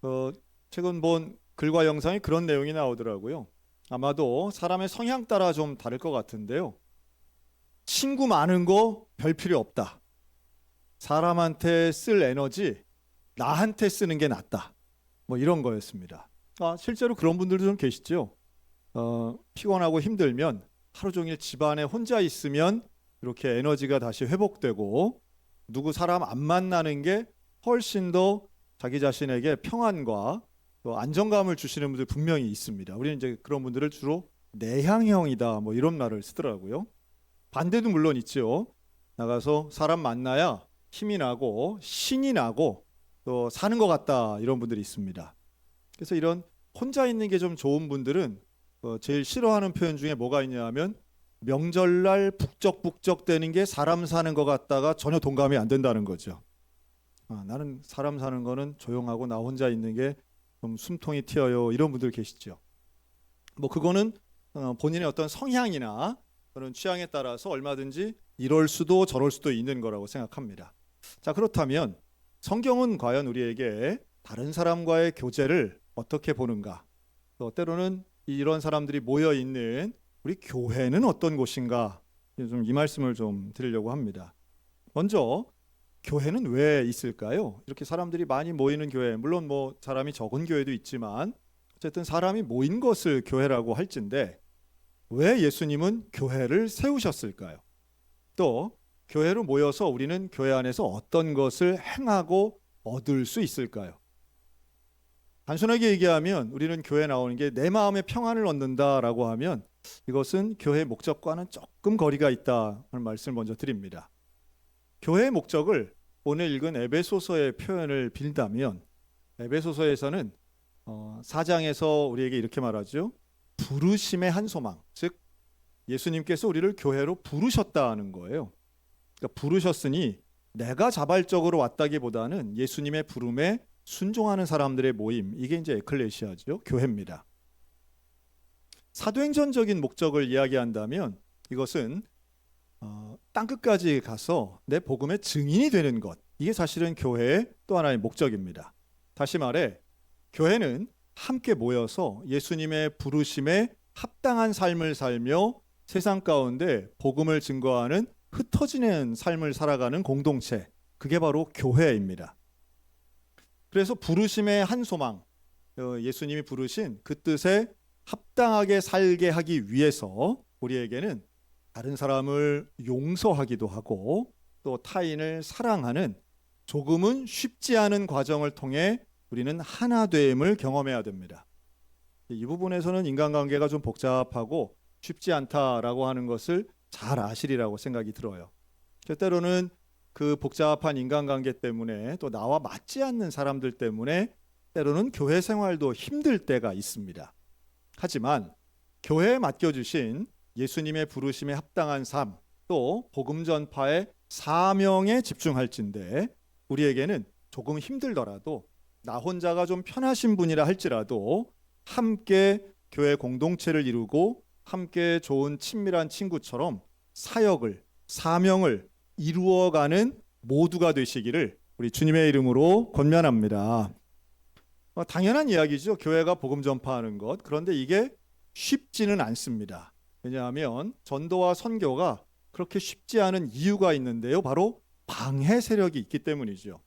어, 최근 본 글과 영상에 그런 내용이 나오더라고요. 아마도 사람의 성향 따라 좀 다를 것 같은데요. 친구 많은 거 별 필요 없다. 사람한테 쓸 에너지 나한테 쓰는 게 낫다. 뭐 이런 거였습니다. 실제로 그런 분들도 좀 계시죠. 피곤하고 힘들면 하루 종일 집안에 혼자 있으면 이렇게 에너지가 다시 회복되고 누구 사람 안 만나는 게 훨씬 더 자기 자신에게 평안과 또 안정감을 주시는 분들 분명히 있습니다. 우리는 이제 그런 분들을 주로 내향형이다 뭐 이런 말을 쓰더라고요. 반대도 물론 있죠. 나가서 사람 만나야 힘이 나고 신이 나고 또 사는 것 같다 이런 분들이 있습니다. 그래서 이런 혼자 있는 게 좀 좋은 분들은 제일 싫어하는 표현 중에 뭐가 있냐 하면 명절날 북적북적 대는 게 사람 사는 것 같다가 전혀 동감이 안 된다는 거죠. 나는 사람 사는 거는 조용하고 나 혼자 있는 게 좀 숨통이 튀어요 이런 분들 계시죠. 뭐 그거는 본인의 어떤 성향이나 그런 취향에 따라서 얼마든지 이럴 수도 저럴 수도 있는 거라고 생각합니다. 자, 그렇다면 성경은 과연 우리에게 다른 사람과의 교제를 어떻게 보는가? 또 때로는 이런 사람들이 모여 있는 우리 교회는 어떤 곳인가? 좀 이 말씀을 좀 드리려고 합니다. 먼저 교회는 왜 있을까요? 이렇게 사람들이 많이 모이는 교회, 물론 뭐 사람이 적은 교회도 있지만 어쨌든 사람이 모인 것을 교회라고 할진데 왜 예수님은 교회를 세우셨을까요? 또 교회로 모여서 우리는 교회 안에서 어떤 것을 행하고 얻을 수 있을까요? 단순하게 얘기하면 우리는 교회 나오는 게 내 마음의 평안을 얻는다라고 하면 이것은 교회의 목적과는 조금 거리가 있다는 말씀을 먼저 드립니다. 교회의 목적을 오늘 읽은 에베소서의 표현을 빌다면 에베소서에서는 4장에서 우리에게 이렇게 말하죠. 부르심의 한 소망, 즉 예수님께서 우리를 교회로 부르셨다는 거예요. 그러니까 부르셨으니 내가 자발적으로 왔다기보다는 예수님의 부름에 순종하는 사람들의 모임, 이게 이제 에클레시아죠. 교회입니다. 사도행전적인 목적을 이야기한다면 이것은 땅끝까지 가서 내 복음의 증인이 되는 것, 이게 사실은 교회의 또 하나의 목적입니다. 다시 말해 교회는 함께 모여서 예수님의 부르심에 합당한 삶을 살며 세상 가운데 복음을 증거하는 흩어지는 삶을 살아가는 공동체, 그게 바로 교회입니다. 그래서 부르심의 한 소망, 예수님이 부르신 그 뜻에 합당하게 살게 하기 위해서 우리에게는 다른 사람을 용서하기도 하고 또 타인을 사랑하는 조금은 쉽지 않은 과정을 통해 우리는 하나됨을 경험해야 됩니다. 이 부분에서는 인간관계가 좀 복잡하고 쉽지 않다라고 하는 것을 잘 아시리라고 생각이 들어요. 때로는 그 복잡한 인간관계 때문에 또 나와 맞지 않는 사람들 때문에 때로는 교회 생활도 힘들 때가 있습니다. 하지만 교회에 맡겨주신 예수님의 부르심에 합당한 삶, 또 복음 전파의 사명에 집중할진데 우리에게는 조금 힘들더라도 나 혼자가 좀 편하신 분이라 할지라도 함께 교회 공동체를 이루고 함께 좋은 친밀한 친구처럼 사역을, 사명을 이루어가는 모두가 되시기를 우리 주님의 이름으로 권면합니다. 당연한 이야기죠. 교회가 복음 전파하는 것. 그런데 이게 쉽지는 않습니다. 왜냐하면 전도와 선교가 그렇게 쉽지 않은 이유가 있는데요. 바로 방해 세력이 있기 때문이죠.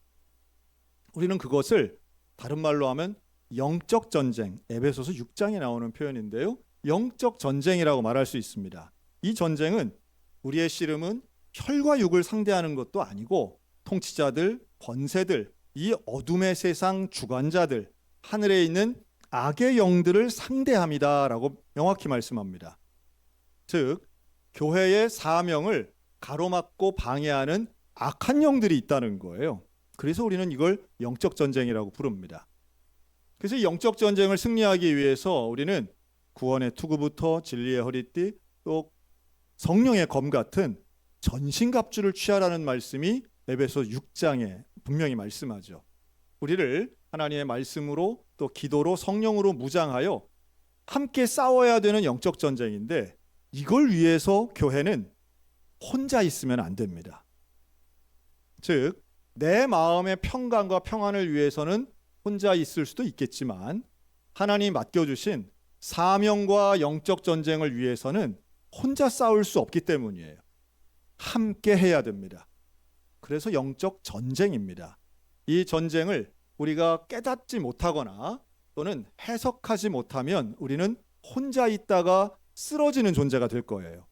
우리는 그것을 다른 말로 하면 영적 전쟁, 에베소서 6장에 나오는 표현인데요. 영적 전쟁이라고 말할 수 있습니다. 이 전쟁은 우리의 씨름은 혈과 육을 상대하는 것도 아니고 통치자들, 권세들, 이 어둠의 세상 주관자들, 하늘에 있는 악의 영들을 상대합니다라고 명확히 말씀합니다. 즉 교회의 사명을 가로막고 방해하는 악한 영들이 있다는 거예요. 그래서 우리는 이걸 영적 전쟁이라고 부릅니다. 그래서 영적 전쟁을 승리하기 위해서 우리는 구원의 투구부터 진리의 허리띠, 또 성령의 검 같은 전신갑주를 취하라는 말씀이 에베소 6장에 분명히 말씀하죠. 우리를 하나님의 말씀으로 또 기도로 성령으로 무장하여 함께 싸워야 되는 영적 전쟁인데 이걸 위해서 교회는 혼자 있으면 안 됩니다. 즉 내 마음의 평강과 평안을 위해서는 혼자 있을 수도 있겠지만 하나님이 맡겨주신 사명과 영적 전쟁을 위해서는 혼자 싸울 수 없기 때문이에요. 함께 해야 됩니다. 그래서 영적 전쟁입니다. 이 전쟁을 우리가 깨닫지 못하거나 또는 해석하지 못하면 우리는 혼자 있다가 쓰러지는 존재가 될 거예요.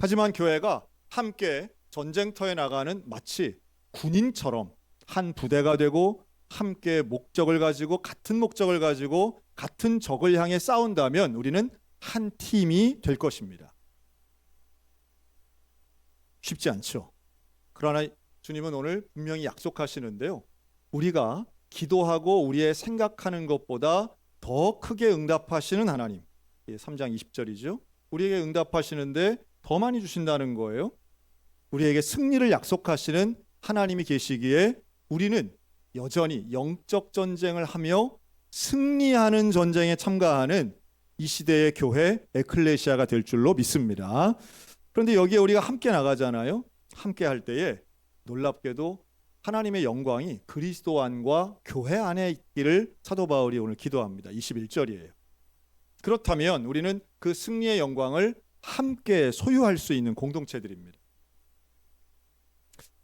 하지만 교회가 함께 전쟁터에 나가는 마치 군인처럼 한 부대가 되고 함께 목적을 가지고 같은 목적을 가지고 같은 적을 향해 싸운다면 우리는 한 팀이 될 것입니다. 쉽지 않죠. 그러나 주님은 오늘 분명히 약속하시는데요. 우리가 기도하고 우리의 생각하는 것보다 더 크게 응답하시는 하나님. 3장 20절이죠. 우리에게 응답하시는데 더 많이 주신다는 거예요. 우리에게 승리를 약속하시는 하나님이 계시기에 우리는 여전히 영적 전쟁을 하며 승리하는 전쟁에 참가하는 이 시대의 교회 에클레시아가 될 줄로 믿습니다. 그런데 여기에 우리가 함께 나가잖아요. 함께 할 때에 놀랍게도 하나님의 영광이 그리스도 안과 교회 안에 있기를 사도 바울이 오늘 기도합니다. 21절이에요. 그렇다면 우리는 그 승리의 영광을 함께 소유할 수 있는 공동체들입니다.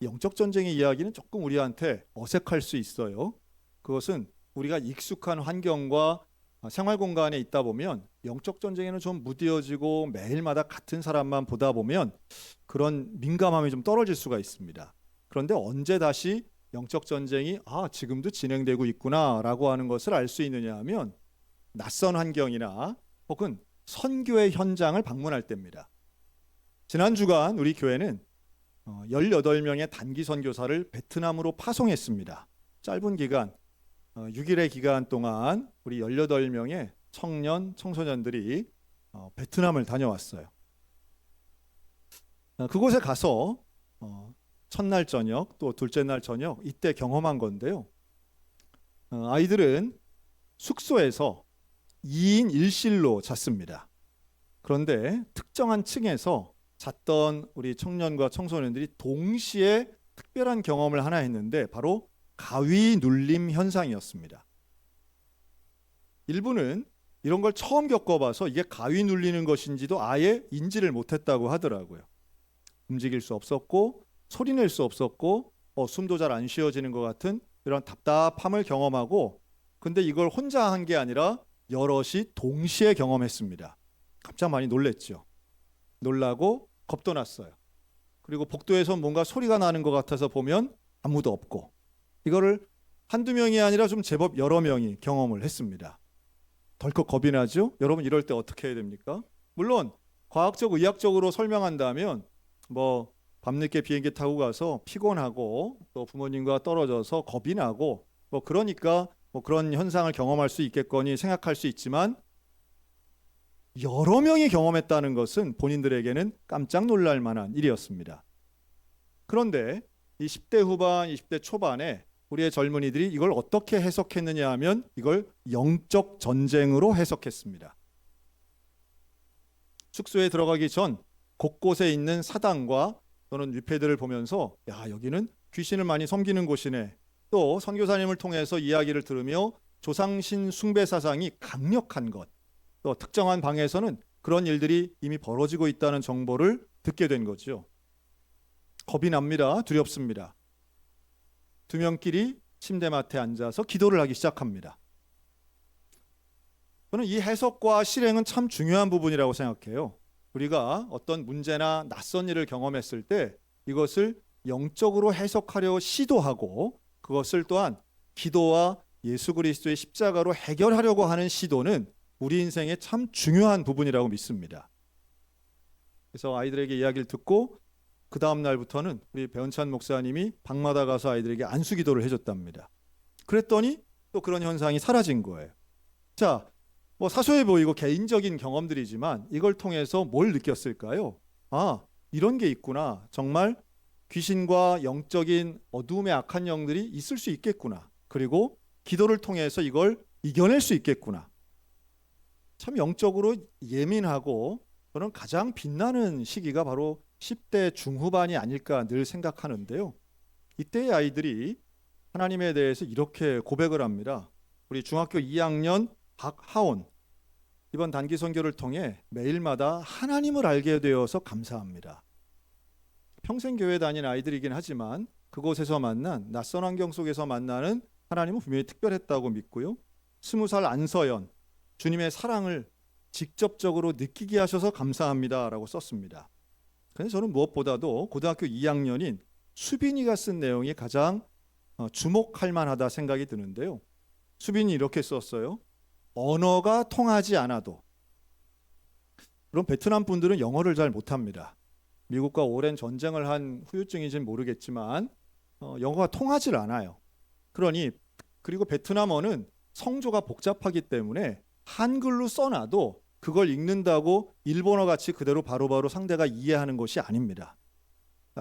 영적 전쟁의 이야기는 조금 우리한테 어색할 수 있어요. 그것은 우리가 익숙한 환경과 생활 공간에 있다 보면 영적 전쟁에는 좀 무뎌지고 매일마다 같은 사람만 보다 보면 그런 민감함이 좀 떨어질 수가 있습니다. 그런데 언제 다시 영적 전쟁이 지금도 진행되고 있구나라고 하는 것을 알 수 있느냐 하면 낯선 환경이나 혹은 선교의 현장을 방문할 때입니다. 지난 주간 우리 교회는 18명의 단기 선교사를 베트남으로 파송했습니다. 짧은 기간 6일의 기간 동안 우리 18명의 청년, 청소년들이 베트남을 다녀왔어요. 그곳에 가서 첫날 저녁 또 둘째 날 저녁 이때 경험한 건데요. 아이들은 숙소에서 2인 1실로 잤습니다. 그런데 특정한 층에서 잤던 우리 청년과 청소년들이 동시에 특별한 경험을 하나 했는데 바로 가위 눌림 현상이었습니다. 일부는 이런 걸 처음 겪어봐서 이게 가위 눌리는 것인지도 아예 인지를 못했다고 하더라고요. 움직일 수 없었고 소리 낼 수 없었고 숨도 잘 안 쉬어지는 것 같은 이런 답답함을 경험하고 근데 이걸 혼자 한 게 아니라 여럿이 동시에 경험했습니다. 깜짝 많이 놀랬죠. 놀라고 겁도 났어요. 그리고 복도에서 뭔가 소리가 나는 것 같아서 보면 아무도 없고 이거를 한두 명이 아니라 좀 제법 여러 명이 경험을 했습니다. 덜컥 겁이 나죠? 여러분 이럴 때 어떻게 해야 됩니까? 물론 과학적 의학적으로 설명한다면 밤늦게 비행기 타고 가서 피곤하고 또 부모님과 떨어져서 겁이 나고 그러니까 그런 현상을 경험할 수 있겠거니 생각할 수 있지만 여러 명이 경험했다는 것은 본인들에게는 깜짝 놀랄 만한 일이었습니다. 그런데 이 10대 후반, 20대 초반에 우리의 젊은이들이 이걸 어떻게 해석했느냐 하면 이걸 영적 전쟁으로 해석했습니다. 숙소에 들어가기 전 곳곳에 있는 사당과 또는 위패들을 보면서 여기는 귀신을 많이 섬기는 곳이네. 또 선교사님을 통해서 이야기를 들으며 조상신 숭배 사상이 강력한 것, 또 특정한 방에서는 그런 일들이 이미 벌어지고 있다는 정보를 듣게 된 거죠. 겁이 납니다. 두렵습니다. 두 명끼리 침대맡에 앉아서 기도를 하기 시작합니다. 저는 이 해석과 실행은 참 중요한 부분이라고 생각해요. 우리가 어떤 문제나 낯선 일을 경험했을 때 이것을 영적으로 해석하려 시도하고 그것을 또한 기도와 예수 그리스도의 십자가로 해결하려고 하는 시도는 우리 인생의 참 중요한 부분이라고 믿습니다. 그래서 아이들에게 이야기를 듣고 그 다음 날부터는 우리 배은찬 목사님이 방마다 가서 아이들에게 안수 기도를 해줬답니다. 그랬더니 또 그런 현상이 사라진 거예요. 자, 사소해 보이고 개인적인 경험들이지만 이걸 통해서 뭘 느꼈을까요? 이런 게 있구나. 정말 귀신과 영적인 어두움의 악한 영들이 있을 수 있겠구나. 그리고 기도를 통해서 이걸 이겨낼 수 있겠구나. 참 영적으로 예민하고 저는 가장 빛나는 시기가 바로 10대 중후반이 아닐까 늘 생각하는데요. 이때의 아이들이 하나님에 대해서 이렇게 고백을 합니다. 우리 중학교 2학년 박하온, 이번 단기 선교를 통해 매일마다 하나님을 알게 되어서 감사합니다. 평생 교회 다닌 아이들이긴 하지만 그곳에서 만난 낯선 환경 속에서 만나는 하나님은 분명히 특별했다고 믿고요. 20살 안서연, 주님의 사랑을 직접적으로 느끼게 하셔서 감사합니다라고 썼습니다. 그래서 저는 무엇보다도 고등학교 2학년인 수빈이가 쓴 내용이 가장 주목할 만하다 생각이 드는데요. 수빈이 이렇게 썼어요. 언어가 통하지 않아도. 그럼 베트남 분들은 영어를 잘 못합니다. 미국과 오랜 전쟁을 한 후유증인지는 모르겠지만 영어가 통하질 않아요. 그리고 베트남어는 성조가 복잡하기 때문에 한글로 써놔도 그걸 읽는다고 일본어 같이 그대로 바로바로 상대가 이해하는 것이 아닙니다.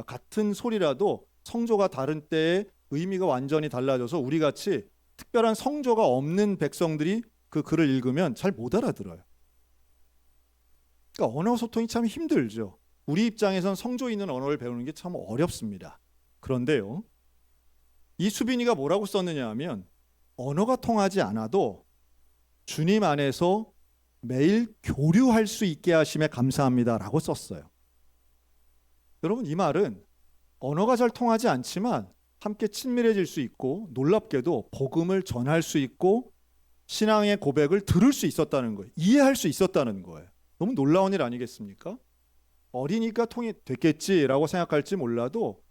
같은 소리라도 성조가 다른 때에 의미가 완전히 달라져서 우리같이 특별한 성조가 없는 백성들이 그 글을 읽으면 잘 못 알아들어요. 그러니까 언어 소통이 참 힘들죠. 우리 입장에선 성조 있는 언어를 배우는 게 참 어렵습니다. 그런데요, 이 수빈이가 뭐라고 썼느냐 하면 언어가 통하지 않아도 주님 안에서 매일 교류할 수 있게 하심에 감사합니다라고 썼어요. 여러분, 이 말은 언어가 잘 통하지 않지만 함께 친밀해질 수 있고 놀랍게도 복음을 전할 수 있고 신앙의 고백을 들을 수 있었다는 거예요. 이해할 수 있었다는 거예요. 너무 놀라운 일 아니겠습니까? 어리니까 통이 됐겠지라고 생각할지 몰라도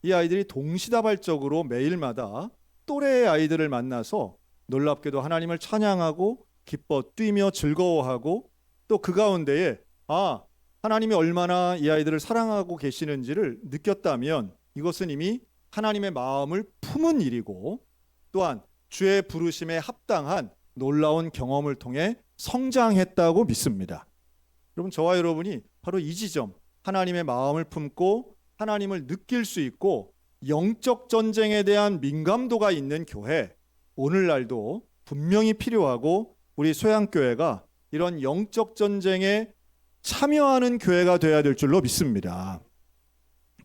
이 아이들이 동시다발적으로 매일마다 또래의 아이들을 만나서 놀랍게도 하나님을 찬양하고 기뻐 뛰며 즐거워하고 또 그 가운데에 하나님이 얼마나 이 아이들을 사랑하고 계시는지를 느꼈다면 이것은 이미 하나님의 마음을 품은 일이고 또한 주의 부르심에 합당한 놀라운 경험을 통해 성장했다고 믿습니다. 여러분, 저와 여러분이 바로 이 지점, 하나님의 마음을 품고 하나님을 느낄 수 있고 영적 전쟁에 대한 민감도가 있는 교회, 오늘날도 분명히 필요하고 우리 소양교회가 이런 영적 전쟁에 참여하는 교회가 되어야 될 줄로 믿습니다.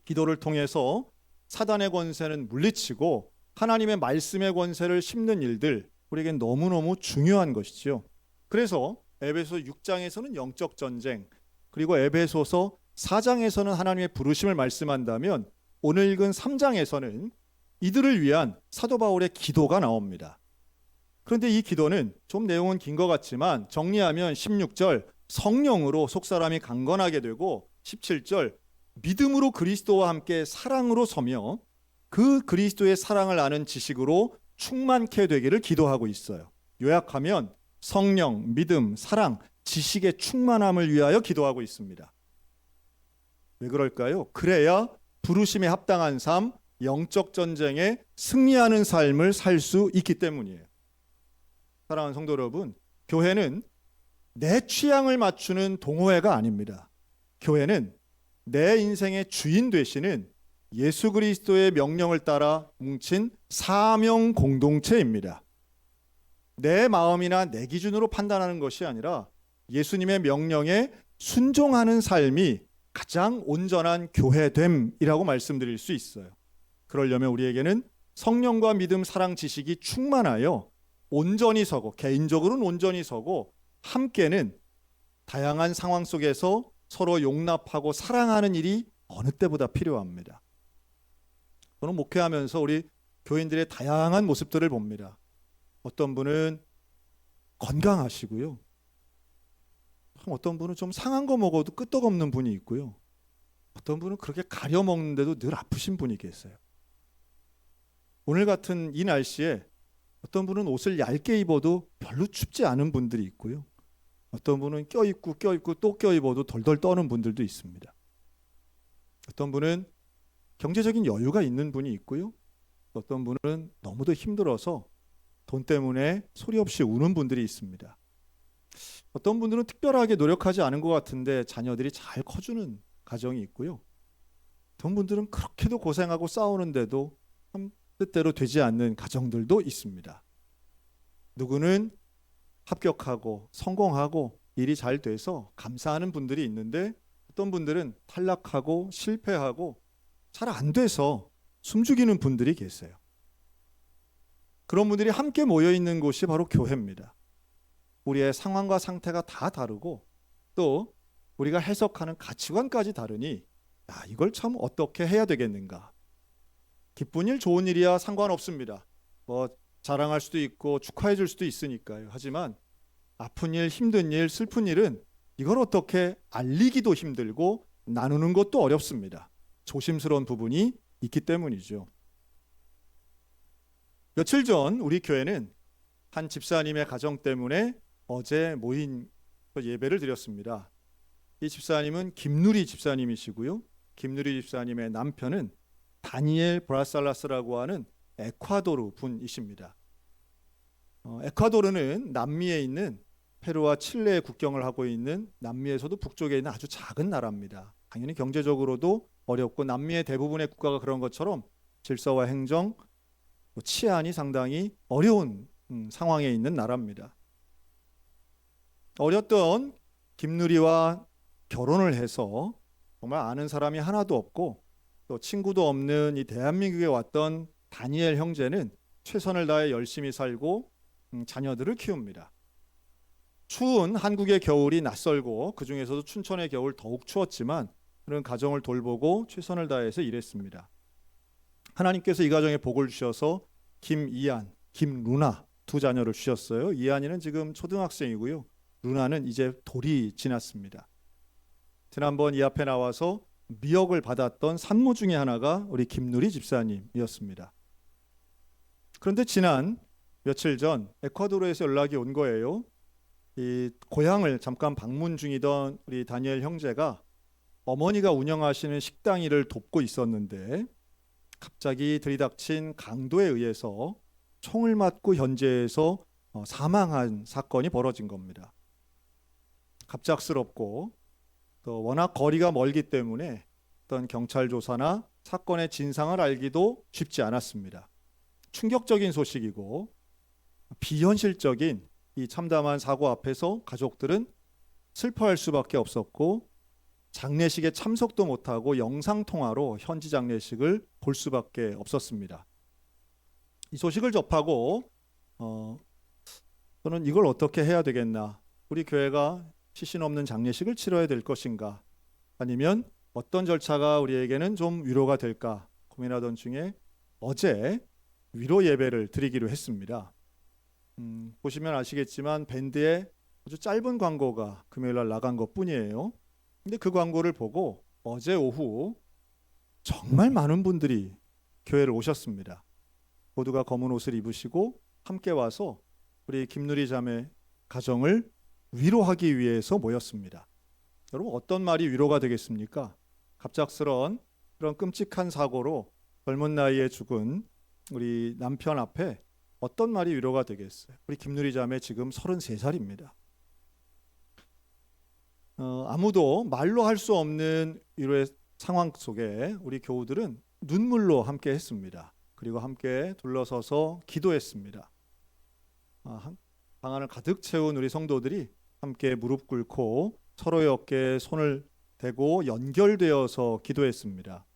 기도를 통해서 사단의 권세는 물리치고 하나님의 말씀의 권세를 심는 일들, 우리에겐 너무너무 중요한 것이죠. 그래서 에베소 6장에서는 영적 전쟁, 그리고 에베소서 4장에서는 하나님의 부르심을 말씀한다면 오늘 읽은 3장에서는 이들을 위한 사도 바울의 기도가 나옵니다. 그런데 이 기도는 좀 내용은 긴 것 같지만 정리하면 16절 성령으로 속사람이 강건하게 되고 17절 믿음으로 그리스도와 함께 사랑으로 서며 그 그리스도의 사랑을 아는 지식으로 충만케 되기를 기도하고 있어요. 요약하면 성령, 믿음, 사랑, 지식의 충만함을 위하여 기도하고 있습니다. 왜 그럴까요? 그래야 부르심에 합당한 삶, 영적 전쟁에 승리하는 삶을 살 수 있기 때문이에요. 사랑하는 성도 여러분, 교회는 내 취향을 맞추는 동호회가 아닙니다. 교회는 내 인생의 주인 되시는 예수 그리스도의 명령을 따라 뭉친 사명 공동체입니다. 내 마음이나 내 기준으로 판단하는 것이 아니라 예수님의 명령에 순종하는 삶이 가장 온전한 교회됨이라고 말씀드릴 수 있어요. 그러려면 우리에게는 성령과 믿음, 사랑, 지식이 충만하여 온전히 서고, 개인적으로는 온전히 서고 함께는 다양한 상황 속에서 서로 용납하고 사랑하는 일이 어느 때보다 필요합니다. 저는 목회하면서 우리 교인들의 다양한 모습들을 봅니다. 어떤 분은 건강하시고요. 어떤 분은 좀 상한 거 먹어도 끄떡없는 분이 있고요. 어떤 분은 그렇게 가려 먹는데도 늘 아프신 분이 계세요. 오늘 같은 이 날씨에 어떤 분은 옷을 얇게 입어도 별로 춥지 않은 분들이 있고요. 어떤 분은 껴입고 또 껴입어도 덜덜 떠는 분들도 있습니다. 어떤 분은 경제적인 여유가 있는 분이 있고요. 어떤 분은 너무도 힘들어서 돈 때문에 소리 없이 우는 분들이 있습니다. 어떤 분들은 특별하게 노력하지 않은 것 같은데 자녀들이 잘 커주는 가정이 있고요. 어떤 분들은 그렇게도 고생하고 싸우는데도 뜻대로 되지 않는 가정들도 있습니다. 누구는 합격하고 성공하고 일이 잘 돼서 감사하는 분들이 있는데 어떤 분들은 탈락하고 실패하고 잘 안 돼서 숨죽이는 분들이 계세요. 그런 분들이 함께 모여 있는 곳이 바로 교회입니다. 우리의 상황과 상태가 다 다르고 또 우리가 해석하는 가치관까지 다르니 이걸 참 어떻게 해야 되겠는가. 기쁜 일 좋은 일이야 상관없습니다. 뭐 자랑할 수도 있고 축하해 줄 수도 있으니까요. 하지만 아픈 일, 힘든 일, 슬픈 일은 이걸 어떻게 알리기도 힘들고 나누는 것도 어렵습니다. 조심스러운 부분이 있기 때문이죠. 며칠 전 우리 교회는 한 집사님의 가정 때문에 어제 모인 예배를 드렸습니다. 이 집사님은 김누리 집사님이시고요. 김누리 집사님의 남편은 다니엘 브라살라스라고 하는 에콰도르 분이십니다. 에콰도르는 남미에 있는 페루와 칠레의 국경을 하고 있는 남미에서도 북쪽에 있는 아주 작은 나라입니다. 당연히 경제적으로도 어렵고 남미의 대부분의 국가가 그런 것처럼 질서와 행정, 치안이 상당히 어려운 상황에 있는 나라입니다. 어렸던 김누리와 결혼을 해서 정말 아는 사람이 하나도 없고 또 친구도 없는 이 대한민국에 왔던 다니엘 형제는 최선을 다해 열심히 살고 자녀들을 키웁니다. 추운 한국의 겨울이 낯설고 그 중에서도 춘천의 겨울 더욱 추웠지만 그런 가정을 돌보고 최선을 다해서 일했습니다. 하나님께서 이 가정에 복을 주셔서 김이안, 김루나 두 자녀를 주셨어요. 이안이는 지금 초등학생이고요. 루나는 이제 돌이 지났습니다. 지난번 이 앞에 나와서 미역을 받았던 산모 중에 하나가 우리 김누리 집사님이었습니다. 그런데 지난 며칠 전 에콰도르에서 연락이 온 거예요. 이 고향을 잠깐 방문 중이던 우리 다니엘 형제가 어머니가 운영하시는 식당 일을 돕고 있었는데 갑자기 들이닥친 강도에 의해서 총을 맞고 현재에서 사망한 사건이 벌어진 겁니다. 갑작스럽고 또 워낙 거리가 멀기 때문에 어떤 경찰 조사나 사건의 진상을 알기도 쉽지 않았습니다. 충격적인 소식이고 비현실적인 이 참담한 사고 앞에서 가족들은 슬퍼할 수밖에 없었고 장례식에 참석도 못하고 영상통화로 현지 장례식을 볼 수밖에 없었습니다. 이 소식을 접하고 저는 이걸 어떻게 해야 되겠나, 우리 교회가 시신 없는 장례식을 치러야 될 것인가, 아니면 어떤 절차가 우리에게는 좀 위로가 될까 고민하던 중에 어제 위로 예배를 드리기로 했습니다. 보시면 아시겠지만 밴드에 아주 짧은 광고가 금요일날 나간 것뿐이에요. 근데 그 광고를 보고 어제 오후 정말 많은 분들이 교회를 오셨습니다. 모두가 검은 옷을 입으시고 함께 와서 우리 김누리 자매 가정을 위로하기 위해서 모였습니다. 여러분, 어떤 말이 위로가 되겠습니까? 갑작스러운 그런 끔찍한 사고로 젊은 나이에 죽은 우리 남편 앞에 어떤 말이 위로가 되겠어요? 우리 김누리 자매 지금 33살입니다. 아무도 말로 할 수 없는 위로의 상황 속에 우리 교우들은 눈물로 함께 했습니다. 그리고 함께 둘러서서 기도했습니다. 방 안을 가득 채운 우리 성도들이 함께 무릎 꿇고 서로의 어깨에 손을 대고 연결되어서 기도했습니다.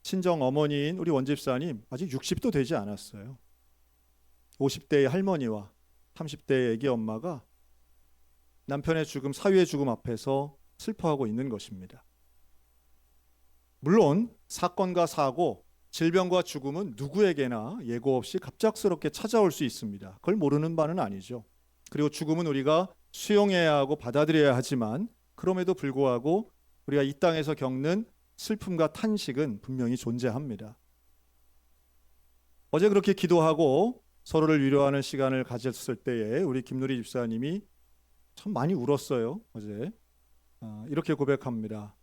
친정 어머니인 우리 원집사님 아직 60도 되지 않았어요. 50대의 할머니와 30대의 아기 엄마가 남편의 죽음, 사위의 죽음 앞에서 슬퍼하고 있는 것입니다. 물론 사건과 사고, 질병과 죽음은 누구에게나 예고 없이 갑작스럽게 찾아올 수 있습니다. 그걸 모르는 바는 아니죠. 그리고 죽음은 우리가 수용해야 하고 받아들여야 하지만 그럼에도 불구하고 우리가 이 땅에서 겪는 슬픔과 탄식은 분명히 존재합니다. 어제 그렇게 기도하고 서로를 위로하는 시간을 가졌을 때에 우리 김누리 집사님이 참 많이 울었어요. 어제 이렇게 고백합니다.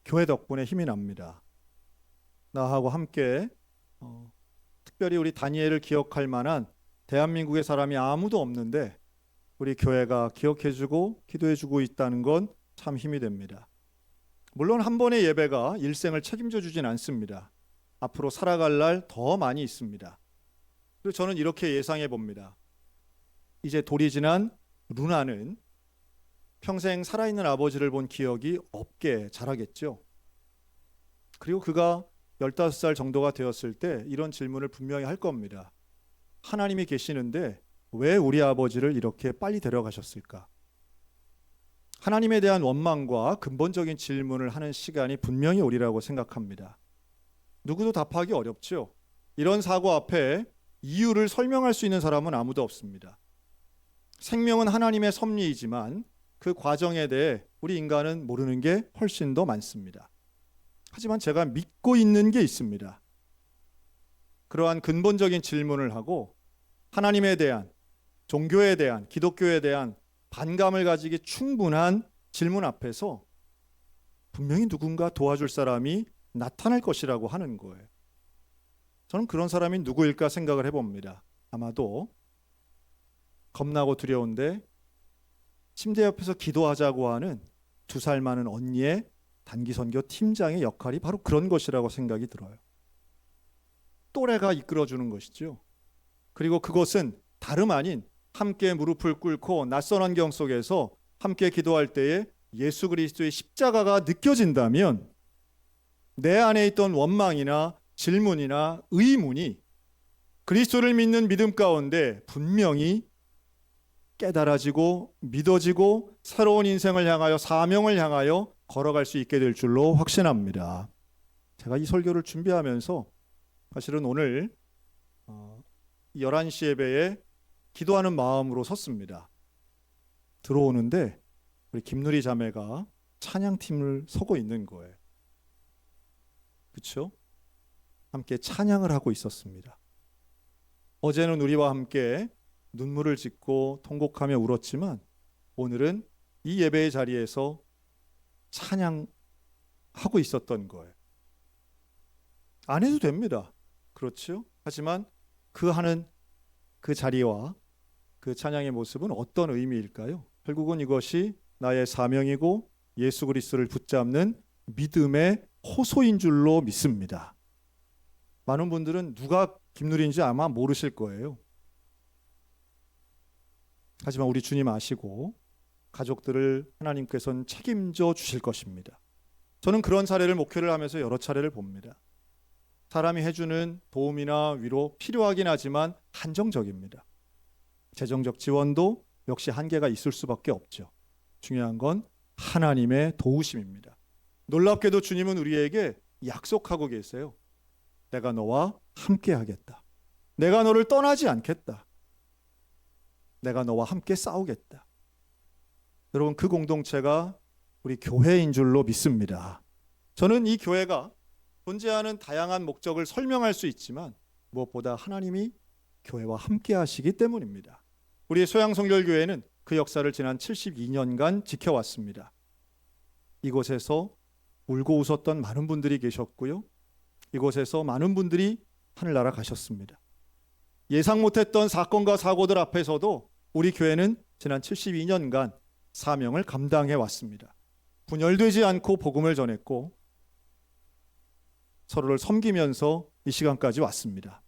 교회 덕분에 힘이 납니다. 나하고 함께 특별히 우리 다니엘을 기억할 만한 대한민국의 사람이 아무도 없는데 우리 교회가 기억해주고 기도해주고 있다는 건 참 힘이 됩니다. 물론 한 번의 예배가 일생을 책임져 주진 않습니다. 앞으로 살아갈 날 더 많이 있습니다. 그리고 저는 이렇게 예상해 봅니다. 이제 돌이 지난 루나는 평생 살아있는 아버지를 본 기억이 없게 자라겠죠. 그리고 그가 15살 정도가 되었을 때 이런 질문을 분명히 할 겁니다. 하나님이 계시는데 왜 우리 아버지를 이렇게 빨리 데려가셨을까? 하나님에 대한 원망과 근본적인 질문을 하는 시간이 분명히 오리라고 생각합니다. 누구도 답하기 어렵죠. 이런 사고 앞에 이유를 설명할 수 있는 사람은 아무도 없습니다. 생명은 하나님의 섭리이지만 그 과정에 대해 우리 인간은 모르는 게 훨씬 더 많습니다. 하지만 제가 믿고 있는 게 있습니다. 그러한 근본적인 질문을 하고 하나님에 대한, 종교에 대한, 기독교에 대한 반감을 가지기 충분한 질문 앞에서 분명히 누군가 도와줄 사람이 나타날 것이라고 하는 거예요. 저는 그런 사람이 누구일까 생각을 해봅니다. 아마도 겁나고 두려운데 침대 옆에서 기도하자고 하는 2살 많은 언니의 단기 선교 팀장의 역할이 바로 그런 것이라고 생각이 들어요. 또래가 이끌어주는 것이죠. 그리고 그것은 다름 아닌 함께 무릎을 꿇고 낯선 환경 속에서 함께 기도할 때에 예수 그리스도의 십자가가 느껴진다면 내 안에 있던 원망이나 질문이나 의문이 그리스도를 믿는 믿음 가운데 분명히 깨달아지고 믿어지고 새로운 인생을 향하여 사명을 향하여 걸어갈 수 있게 될 줄로 확신합니다. 제가 이 설교를 준비하면서 사실은 오늘 11시 예배에 기도하는 마음으로 섰습니다. 들어오는데 우리 김누리 자매가 찬양팀을 서고 있는 거예요. 그렇죠? 함께 찬양을 하고 있었습니다. 어제는 우리와 함께 눈물을 짓고 통곡하며 울었지만 오늘은 이 예배의 자리에서 찬양하고 있었던 거예요. 안 해도 됩니다. 그렇죠? 하지만 그 하는 그 자리와 그 찬양의 모습은 어떤 의미일까요? 결국은 이것이 나의 사명이고 예수 그리스도를 붙잡는 믿음의 호소인 줄로 믿습니다. 많은 분들은 누가 김누리인지 아마 모르실 거예요. 하지만 우리 주님 아시고 가족들을 하나님께서는 책임져 주실 것입니다. 저는 그런 사례를 목회를 하면서 여러 차례를 봅니다. 사람이 해주는 도움이나 위로 필요하긴 하지만 한정적입니다. 재정적 지원도 역시 한계가 있을 수밖에 없죠. 중요한 건 하나님의 도우심입니다. 놀랍게도 주님은 우리에게 약속하고 계세요. 내가 너와 함께 하겠다. 내가 너를 떠나지 않겠다. 내가 너와 함께 싸우겠다. 여러분, 그 공동체가 우리 교회인 줄로 믿습니다. 저는 이 교회가 존재하는 다양한 목적을 설명할 수 있지만 무엇보다 하나님이 교회와 함께 하시기 때문입니다. 우리 소양성결교회는 그 역사를 지난 72년간 지켜왔습니다. 이곳에서 울고 웃었던 많은 분들이 계셨고요. 이곳에서 많은 분들이 하늘나라 가셨습니다. 예상 못했던 사건과 사고들 앞에서도 우리 교회는 지난 72년간 사명을 감당해 왔습니다. 분열되지 않고 복음을 전했고 서로를 섬기면서 이 시간까지 왔습니다.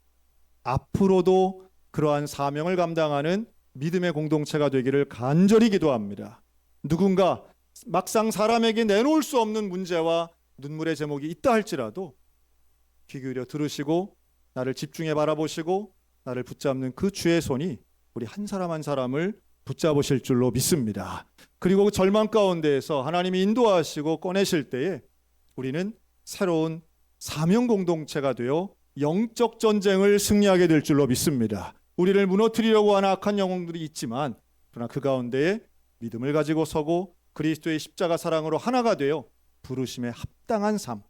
앞으로도 그러한 사명을 감당하는 믿음의 공동체가 되기를 간절히 기도합니다. 누군가 막상 사람에게 내놓을 수 없는 문제와 눈물의 제목이 있다 할지라도 귀 기울여 들으시고 나를 집중해 바라보시고 나를 붙잡는 그 주의 손이 우리 한 사람 한 사람을 붙잡으실 줄로 믿습니다. 그리고 그 절망 가운데에서 하나님이 인도하시고 꺼내실 때에 우리는 새로운 사명 공동체가 되어 영적 전쟁을 승리하게 될 줄로 믿습니다. 우리를 무너뜨리려고 하는 악한 영웅들이 있지만 그러나 그 가운데에 믿음을 가지고 서고 그리스도의 십자가 사랑으로 하나가 되어 부르심에 합당한 삶,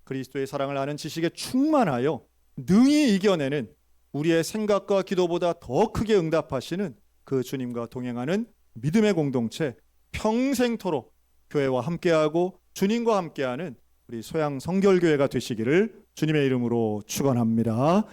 그리스도의 사랑을 아는 지식에 충만하여 능히 이겨내는 우리의 생각과 기도보다 더 크게 응답하시는 그 주님과 동행하는 믿음의 공동체, 평생토록 교회와 함께하고 주님과 함께하는 우리 소양 성결교회가 되시기를 주님의 이름으로 축원합니다.